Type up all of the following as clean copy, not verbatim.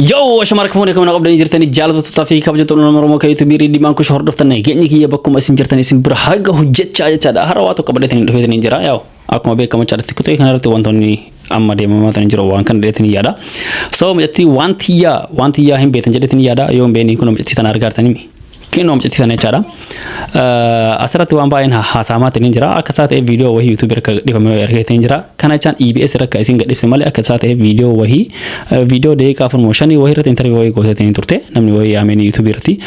Yo, شمارك فوني كمان قبل نجرتني جالس تطفي كابجة تقولنا مرمو كي تبيري دي مانكو شهر دفتنا يجني كي يبكم أسنجرتني سنبر حاجة هجت شاجة هرواتو قبل تنين دفتني نجرا ياو أكو ما بيكم شارت كتوي كنا رتي وانتوني أما دي ما تنجرا وان كان دفتني يادا so مجتي وانتيا هم بيتن جدتني يادا يوم بيني كنا مجتي تنار كارتني كينو مجتي تنار كارا أسرت وان باين حاسامات نجرا أكثر فيديو وهي يوتيوبر كديفهم يركض نجرا كان كان EBS رك إسين قديف سمالي أكثر فيديو وهي فيديو ده كافر موشاني وهي رت انترفيو وهي قصة تين ترته نمني وهي عمني يوتيوبرتي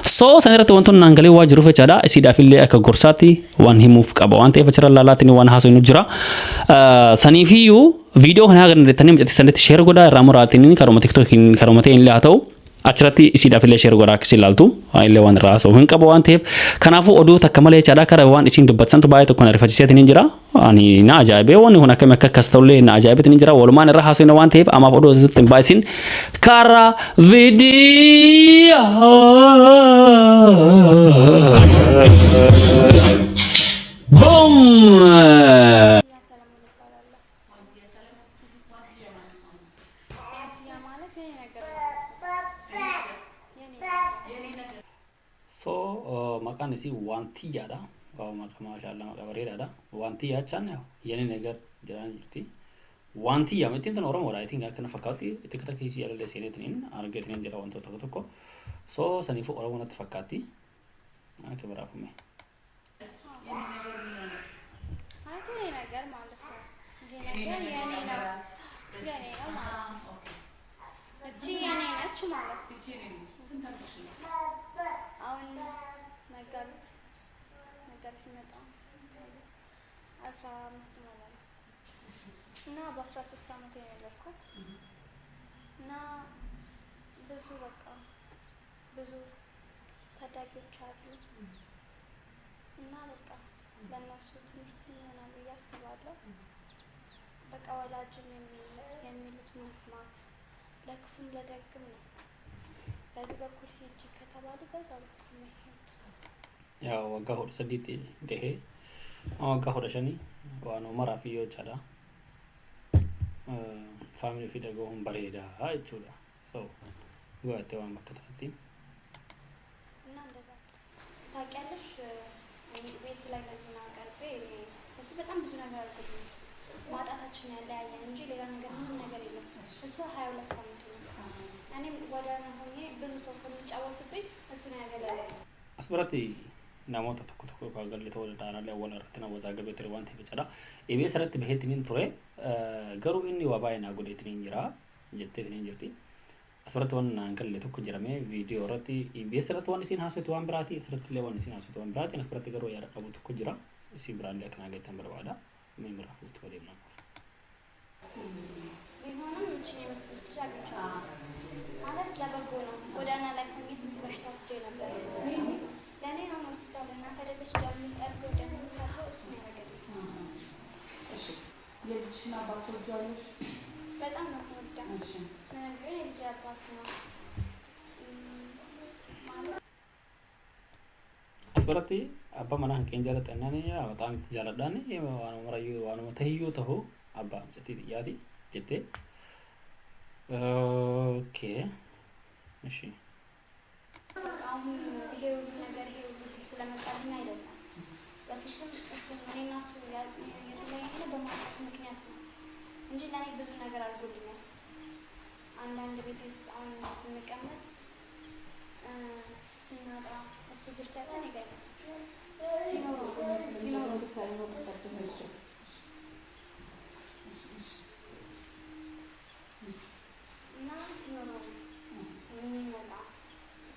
so سنرت وانتون نانغلي واجرو في كذا إسيد أفيلي أك غرساتي وان هي موف كابوانتي فشر لالاتني وان هاسو نجرا سنيفيو فيديو هنا أگر نتني مجتي سنت شير قدا راموراتيني كاروماتيك تو كين كاروماتي إن لاتو أشرتي إسيد أفيلي شير قدا كسيلالتو إللي وان راسو هن كابوانتي كنافو أدو تكمله كذا كاروان إسين دبتسان تباي تكون رفاجسية تنجرا أني ناجايبه وان هناك مكة كستولي ناجايبه تنجرا ولمان الرحاسو نوان تيف أما أدو زت تبايسين كارا فيديو بوم so makan isi wantiya da maka masyaallah maka bareda da wantiya chan yani negar jalan jirti wantiya metin tan orang ora I think akan fakati itikata kisi ala lesene tin arge tin jara wanto to so sanifu orang wana fakati ke barafu me እና በ13 አመት የነበርኩት እና ብዙ በቃ ብዙ ታዳጊዎች አሉ እና በቃ ለነሱ ትምህርት ይሆናል ብዬ አስባለሁ። በቃ ወላጅን የሚሉት መስማት ለክፉም ለደግም ነው። በዚህ በኩል ሂጂ ከተባሉ በዛ በኩል መሄድ ያው ወጋሁ ሰዲት ደሄ ወጋሁ ደሸኒ ዋኖ መራፊዮ ቻዳ family fi daga hon bareda jechuudha so go'ate waan bakka taatti እና እንደዛ ታውቂያለሽ ቤስ ላይ ለዝና ቀርቤ እሱ በጣም ብዙ ነገር አድርጎልኝ ማጣታችን ያለያየን እንጂ ሌላ ነገር ምንም ነገር የለም። እሱ 22 አመቱ ነው። እኔም ወዳና ሆኜ ብዙ ሰው ከሚጫወትብኝ እሱ ነው ያገለለኝ። አስበራቲ namoota tokko tokko kaagallee ta'uu danda'anillee wal irratti nama wazaagabee ture waan ta'eef jechuudha. EBS irratti baheetiniin ture garuu inni waa baay'ee naa godheetiniin jira jetteetiniin jirti. Asirratti waan naan galle tokko jirame viidiyoo irratti EBS irratti waan isin haasoftu waan biraati asirratti illee waan isin haasoftu waan biraati asirratti garuu yaada qabu tokko jira isin biraallee akka naa geettan barbaada mee miraa fuutti waliin naa qofa. ቢሆንም እቺ የመስልሽ ልጅ አግኝቻለሁ ማለት ለበጎ ነው። ጎዳና ላይ ሆኜ ስንት በሽታ ወስጄ ነበር። ለኔ አሁን ሆስፒታል እና ከደረች ዳሚ ጠርጎ ደም ታው እሱ ነው ያደረገልኝ። እሺ የልጅና አባቶች ጃሎች በጣም ነው ወዳው። እሺ ምንም ቢሆን የልጅ አባት ነው ማለት asirratti abbaa manaa hanqeen jaalatannani bataam itti jaaladhaani waanuma marayyuu waanuma tahiyyuu ta'u abbaa jettee yaadi jettee okay እሺ አሁን ይሄ ሁሉ ነገር ይሄ ሁሉ ስለመጣልኝ አይደለም። በፊትም እሱ እኔና እሱ የተለያየ በማጣት ምክንያት ነው እንጂ ለኔ ብዙ ነገር አድርጎልኛል። አንዳንድ ቤት ውስጥ አሁን ስንቀመጥ ስናጣ እሱ ብር ሰጠን ይገኛል ሲኖር እና ሲኖር የሚመጣ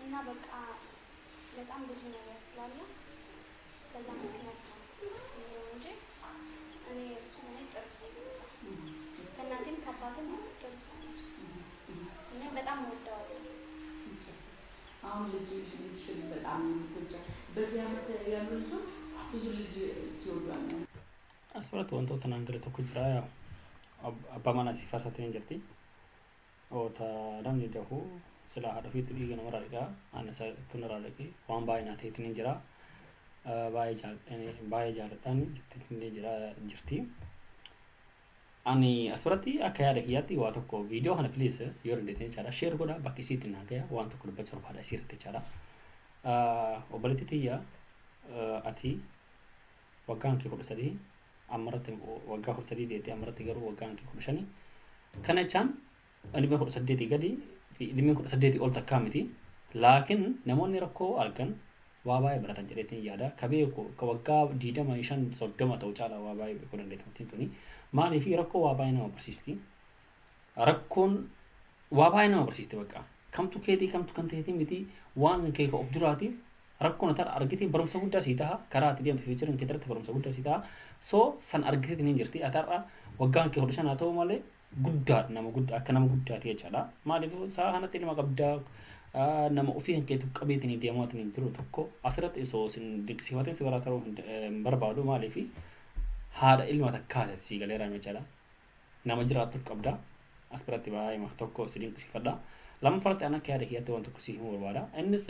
እና በቃ በጣም ብዙ ነገር ስላለ በዛ ምክንያት ነው እንጂ እኔ እሱ ላይ ጥሩ ሰው ከእናቴም ከአባቴም ጥሩ ሰው እና በጣም ወደዋለሁ። አሁን ልጅ በጣም ጉዳ በዚህ አመት ያሉ ልጆች ብዙ ልጅ ሲወዷል asirratti wantoota naan gale tokko jira abbaa manaa si farsatanii jirti oota namni dahu sila haadha ofiitu dhiiga namarraa dhiqaa ana isaatu narraa dhiqee waan baay'ee naa ta'eetiin hin jira baay'ee jaaladhaan jirti. Ani asirratti akka yaada kiyyaatti waa tokko viidiyoo kana please yoo dandeettan jechaadha sheer godhaa bakki isiitti naa gaya waan tokko dubbachuu barbaada isiirratti jechaadha. Obboleettii tiyya ati waggaan kee 13 ammarratti waggaa 13 deettee ammarratti garuu waggaan kee 15 kana jechaan dhibee 18 gadi fi dhibee 18 ol takkaa miti laakiin namoonni rakkoo argan waa baay'ee baratan jedheetiin yaada ka beeku ka waggaa 25 30 ta'uu caalaa waa baay'ee beekuu dandeettiin tuni maaliif rakkoo waa baay'ee nama barsiisti rakkoon waa baay'ee nama barsiisti bakka kamtu keetii kamtu kan ta'eetiin miti waan kee ka of duraatiif rakkoon ata argitee barumsa guddaa sii taha karaa ati deemtu fiicharin kee irratti barumsa guddaa sii taha soo san argitee hin jirti atarra waggaan kee 15 haa ta'u malee guddaa nama guddaa akka nama guddaati jechaadha maaliif saa kanatti ilma qabdaa nama ofii hankeetu qabeetiin deemaatiin jiru tokko asirratti isoo sin dinqisiifatee si baraa ta'uu hin barbaadu maaliif haadha ilma takkaate sii galeeraa jechaadha nama jiraatuuf qabda as biratti baay'ee tokko si dinqisiifadha lammaffatti ana akka yaada kiyyaatti waan tokko si himuu barbaada innis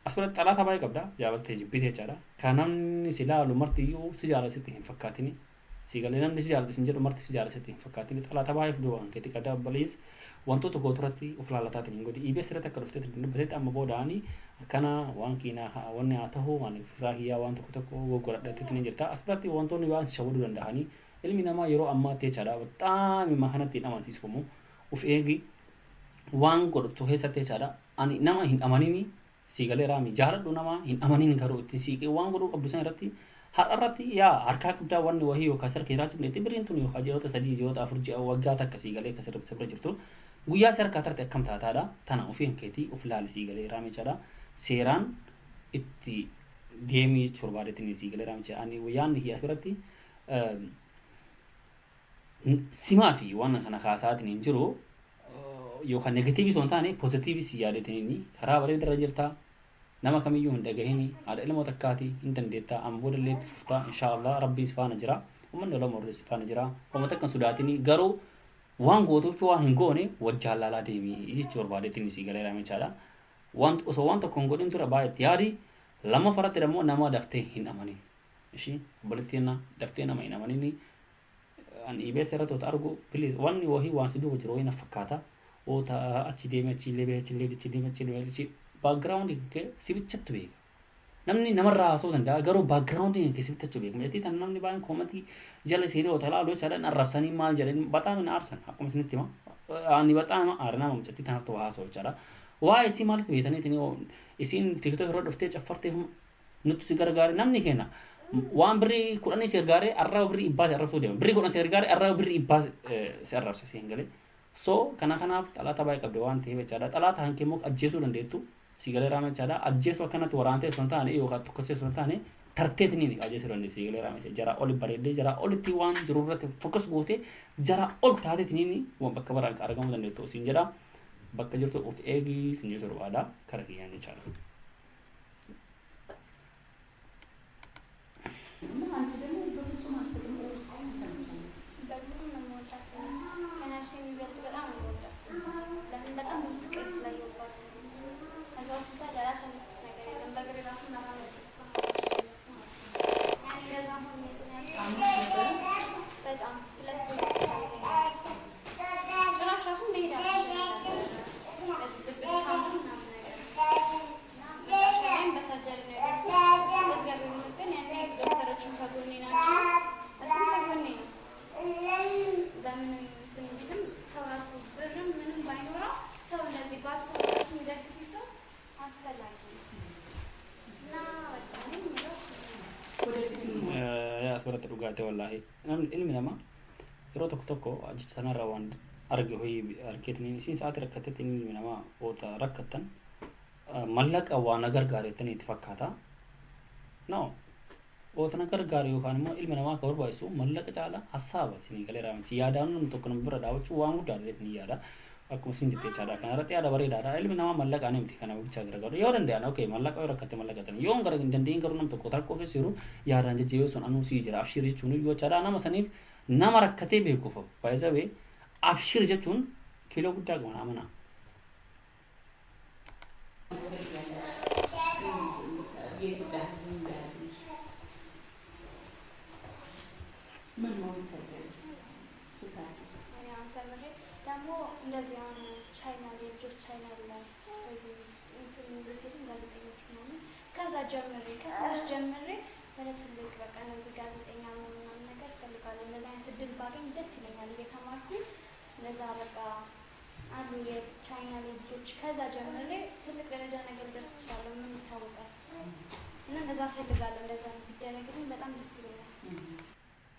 as biratti xalaata baay'ee qabda jaabaltee jibbitee jechaadha kan namni si laalu martiyyuu si jaalasitti hin fakkaatini si galee namni si jaalatu sin jedhu marti si jaalasitti hin fakkaatini xalaata baay'ee fiduu kan keetti qabda baliis wantoota gooturatti of laalataatiin hin godhi EBS irratti akka dhufteetti dubbateetti amma boodaanii akkana waan kiinaa wanni haa ta'u maaliif raahiyyaa waan tokko goggoradhateetti ni jirta as biratti wantoonni waan si shawwaduu danda'anii ilmi namaa yeroo ammaatti jechaadha baxaami makanatti hin amansiisfamu uf eegi waan godhatu keessatti jechaadha ani nama hin amanini si galee raami jaaladhu nama hin amanini garuu itti siiqee waan godhuu qabdu san irratti har'arratti yaa harkaa qabdaa wanni wahii yookaan sarka jiraachuu dandeetti biriin tun yookaan ji'oota 3 ji'oota 4 ji'a waggaa takka si galee akka sirra jirtu guyyaa sarkaa tartee akkam taataadha tana ofii hankeetii of laali si galee raami jechaadha seeraan itti deemii jechuu barbaadeetiin si galee raami jechaadha ani yaanni kiyyaas biratti simaa fi waan kana kaasaatiin hin jiru yookaan negatiivii osoo hin taane poozitiivii si yaadeetiin karaa bareedaa irra jirta nama kamiyyuu hin dhagahini haadha ilmoo takkaati hin dandeetta amma booda illee itti fuftaa inshaallah rabbiin si faana jira uummanni olomoo irra si faana jira uummata akkan sodaatini garuu waan gootuuf waan hin goone wajjaan laalaa deemii jechuu barbaadeetiin si galee raame jechaadha osoo waan tokko hin godhin ture baay'eetti yaadi lama faratti immoo nama daftee hin amanin ishii obboleettiin daftee nama hin amanin an EBS irratti argu please wanni wahii waan si duuba jiru wayii na fakkaata oota achi deeme achi illee achi deeme background ke sibichatu beeka namni namarraa haasoo danda'a garuu background ke sibichatu beeka meetii tan namni baay'een koomatii jala seenee hoteelaa loo chaadhaan arrabsanii maal jedhanii baxaam na aarsan akkuma isinitti hima ani baxaam aarnaa mamcatti tanatti waa haasoo jechaadha waa isii maalitti beekaniitiin isiin tiktok irra dhuftee caffarteef nutti si gargaare namni kenna waan birrii 10 si gargaare arraa birrii 100 arrabsuu deema birrii 10 si gargaare arraa birrii 100 si arrabsa si hin galee so kanaaf xalaata baay'ee qabde waan ta'eef jechaadha xalaata hankee immoo ajjeesuu dandeettu si galee raame jechaadha ajjeesuu akkanatti waraantee osoo hin taane yookaan tokkosee osoo hin taane tarteetiniin ajjeesuu dandeessu si galee raame jara oli bareeddee jara olitti waan jiru irratti fokas gootee jara ol taateetiniin waan bakka baraan argamuu dandeettu siin jedha bakka jirtu of eegii siin jechuu barbaada kara kiyyaan jechaadha. asirratti dhugaatee wallaahi namni ilmi namaa yeroo tokko achitti sanarra waan arge hoyi argeetanii isiin sa'aatii rakkattetti ilmi namaa oota rakkattan mallaqa waan gargaarettanii itti fakkaata no oota gargaare yookaan immoo ilmi namaa akka barbaachisu mallaqa caala hasaaba isinii galee raamchi yaadaan namni tokko nama bira dhaabachuu waan guddaa ni yaada akkuma isin jettee chaadha kana irratti yaada bareedaadha ilmi namaa mallaqa ani miti kana bichaa gargaaru yoo danda'an okay mallaqa yoo rakkatte mallaqa sana yoo gara hin dandeenye garuu nam tokko tarkoo keessa jiru yaadaan jajjabee sun anuu sii jira abshir jechuun yoo chaadha nama saniif nama rakkatee beekuuf baay'isa bee abshir jechuun ፊሎ ጉዳይ ገና አመና የኢትዮጵያ ሕዝብ እንዳያለሽ ምን ነው ታዲያ ደግሞ እንደዚህ አሁን ቻይና ልጆች ቻይና ላይ በዚህ ዩኒቨርሲቲ ጋዜጠኞች ምናምን ከዛ ጀምሬ ከትንሽ ጀምሬ ወደ ትልቅ በቃ እነዚህ ጋዜጠኛ ምናምን ነገር እፈልጋለሁ። እንደዚህ አይነት እድል ባገኝ ደስ ይለኛል። እየተማርኩኝ ለዛ በቃ አሉ የቻይና ልጆች ከዛ ጀምሬ ትልቅ ደረጃ ነገር ደርስ ይችላለሁ። ምን ይታወቃል እና እንደዛ እፈልጋለሁ። እንደዛ ቢደረግልኝ በጣም ደስ ይለኛል።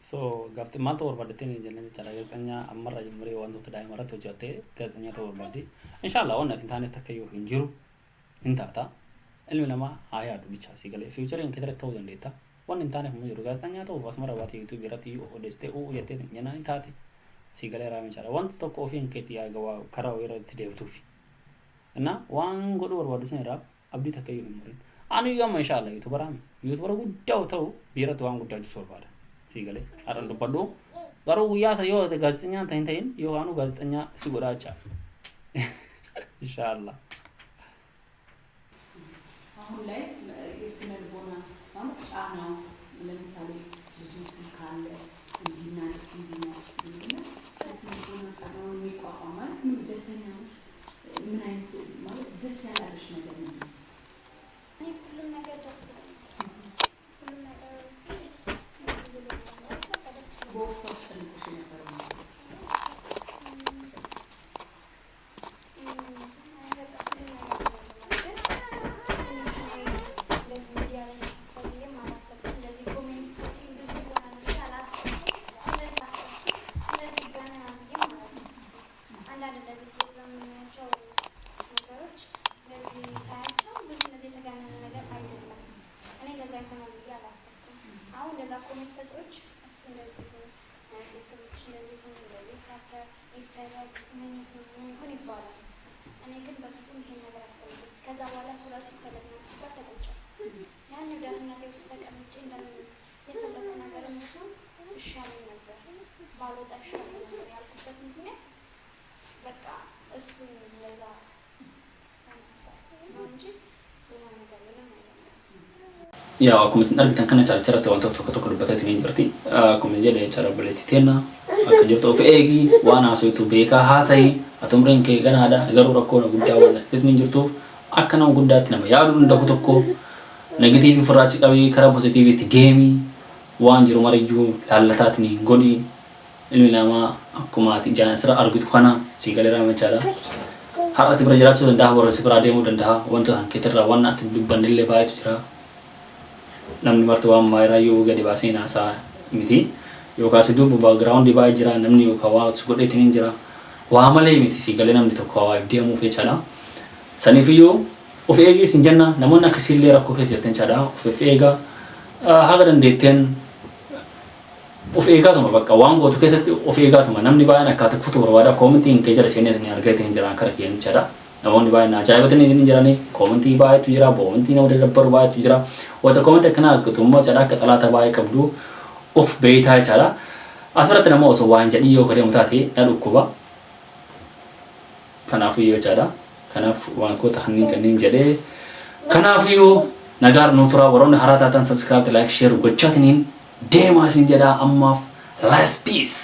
So gafti mal tawar badde tene jenne cara gazetanya amarra jemre wanto tadai marat hojate gazetanya tawar badde inshallah onna intane takkayo hinjiru intata ilmi nama aya du bicha sigale future en kedere taw dendeta won intane hum jiru gazetanya taw wasmara wati youtube birati o deste o yete nyana intate sigale rame cara wanto to ko fin keti aga wa kara wera tide tufi na wan godo war wadu senra abdi takkayo himrin anu yama inshallah youtube rame youtube guddaw taw birati wan guddaw chorba sigale aran do padu garu ya sayo de gazetanya tain yo anu gazetanya sigura acha inshallah አሁን ላይ የስነ ልቦና አሁን ጫና ለምሳሌ ልጆች ካለ እንዲና የስነ ልቦና ጫናውን የሚቋቋማል ምን ደስተኛ ምን አይነት ማለት ደስ ያላለሽ ነገር ነው? ሁሉም ነገር ደስ ይላል። ሁሉም ነገር ከዛ በኋላ ሱራሽ ይፈለግና ሲባል ተቆጨ። ያን ደህንነቴ ውስጥ ተቀምጬ እንደምን የፈለኩ ነገር ነው ይሻለኝ ነበር ባልወጣ ይሻለኝ ነበር ያልኩበት ምክንያት በቃ እሱ ለዛ ነው እንጂ ሌላ ነገር የለም አይደለም። ያው አኩምስ ነርግተን ከነ ቻርቸራ ተዋንቶ ተከተከሉበት ትሜን ብርቲ አኩምስ የለ ቻራብለት ቴና አከጀርቶ ፈኤጊ ዋና ሶይቱ ቤካ ሃሳይ አቶምሬን ከገናዳ ገሩ ረኮ ነው ጉዳው ወለ ለትሜን ጅርቶ አከናው ጉዳት ነው ያሉ እንደው ተኮ ኔጌቲቭ ፍራጭ ቀቢ ከራ ፖዚቲቪቲ ጌሚ ዋንጅሩ ማረጁ ላለታትኒ ጎዲ ኢልሚናማ አኩማቲ ጃን ስራ አርግቱ ካና ሲገለራ መቻላ ሀራስ ብረጅራቹ እንዳ ሀቦረ ሲብራ ደሙ ደንዳ ወንቶ ከትራ ዋናት ዱበንድለ ባይቱ ጅራ namni martu waan maayraayyo gadi baasee naasaa miti yookaas duuba background baay'ee jira namni yookaan waa godheetiin jira waa malee miti si galee namni tokko waa deemuuf jechaadha saniifiyyuu of eegis hin jenna namoonni akkasiillee rakkoo keessa jirtan jechaadha of eegaa haga dandeetteen of eegaatuma bakka waan gootu keessatti of eegaatuma namni baay'een akkaataa kutuu barbaada koomentiin kee jala seenee ni argateen jira kara kiyeen jechaadha namoonni baay'een ajaa'ibatanii ni jirani koomentii baay'eetu jira boomentii nama dadabbaru baay'eetu jira wata komente kana argatu immoo cadhaa akka xalaata baay'ee qabdu of beeytaa jechaadha asirratti nama osoo waan jedhii yoo kadeemu taate na dhukkuba kanaafiyyuu jechaadha kanaaf waan koota kanneen jedhee kanaafiyyuu nagaar nu turaa warroonni haraa taatan subscribe like share gochaatiniin deemaa isin jedhaa ammaaf last peace